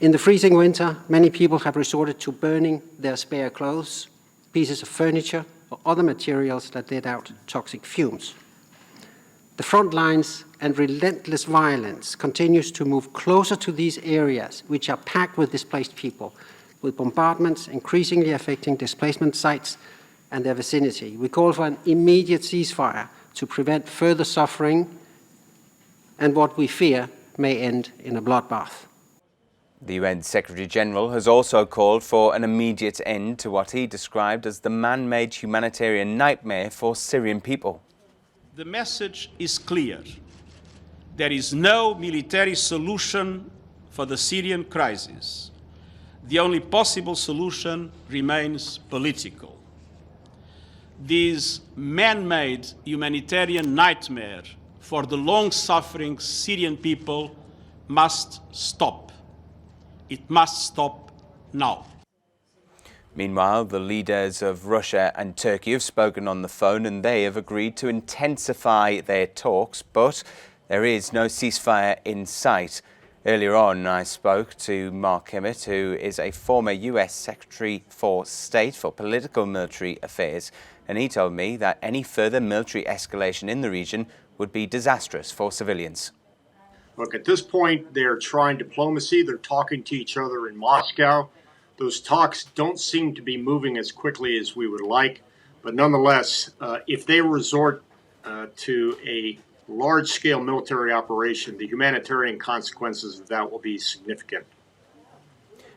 In the freezing winter, many people have resorted to burning their spare clothes, pieces of furniture, or other materials that let out toxic fumes. The front lines and relentless violence continues to move closer to these areas, which are packed with displaced people, with bombardments increasingly affecting displacement sites and their vicinity. We call for an immediate ceasefire to prevent further suffering and what we fear may end in a bloodbath. The UN Secretary-General has also called for an immediate end to what he described as the man-made humanitarian nightmare for Syrian people. The message is clear. There is no military solution for the Syrian crisis. The only possible solution remains political. This man-made humanitarian nightmare for the long-suffering Syrian people must stop. It must stop now. Meanwhile, the leaders of Russia and Turkey have spoken on the phone and they have agreed to intensify their talks, but there is no ceasefire in sight. Earlier on, I spoke to Mark Emmett, who is a former US Secretary for State for Political Military Affairs, and he told me that any further military escalation in the region would be disastrous for civilians. Look, at this point, they're trying diplomacy. They're talking to each other in Moscow. Those talks don't seem to be moving as quickly as we would like. But nonetheless, if they resort to a large-scale military operation, the humanitarian consequences of that will be significant.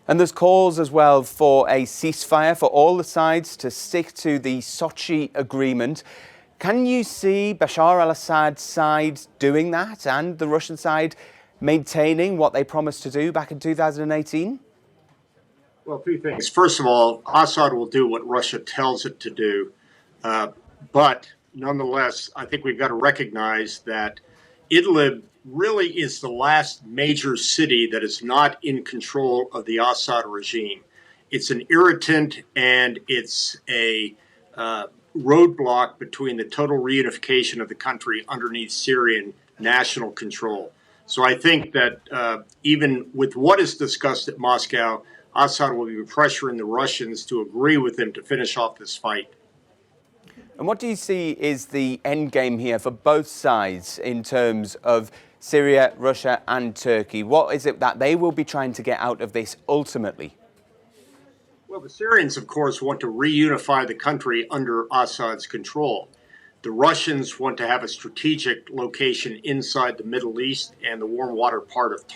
And there's calls as well for a ceasefire, for all the sides to stick to the Sochi agreement. Can you see Bashar al-Assad's side doing that and the Russian side maintaining what they promised to do back in 2018? Well, two things. First of all, Assad will do what Russia tells it to do. But nonetheless, I think we've got to recognize that Idlib really is the last major city that is not in control of the Assad regime. It's an irritant and it's a roadblock between the total reunification of the country underneath Syrian national control. So I think that even with what is discussed at Moscow, Assad will be pressuring the Russians to agree with him to finish off this fight. And what do you see is the end game here for both sides in terms of Syria, Russia and Turkey? What is it that they will be trying to get out of this ultimately? Well, the Syrians, of course, want to reunify the country under Assad's control. The Russians want to have a strategic location inside the Middle East and the warm water port of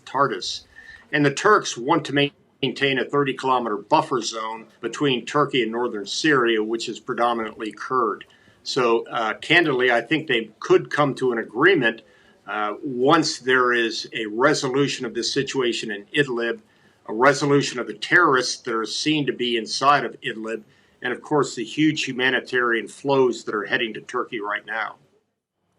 Tartus. And the Turks want to maintain a 30-kilometer buffer zone between Turkey and northern Syria, which is predominantly Kurd. So, candidly, I think they could come to an agreement once there is a resolution of this situation in Idlib, a resolution of the terrorists that are seen to be inside of Idlib, and, of course, the huge humanitarian flows that are heading to Turkey right now.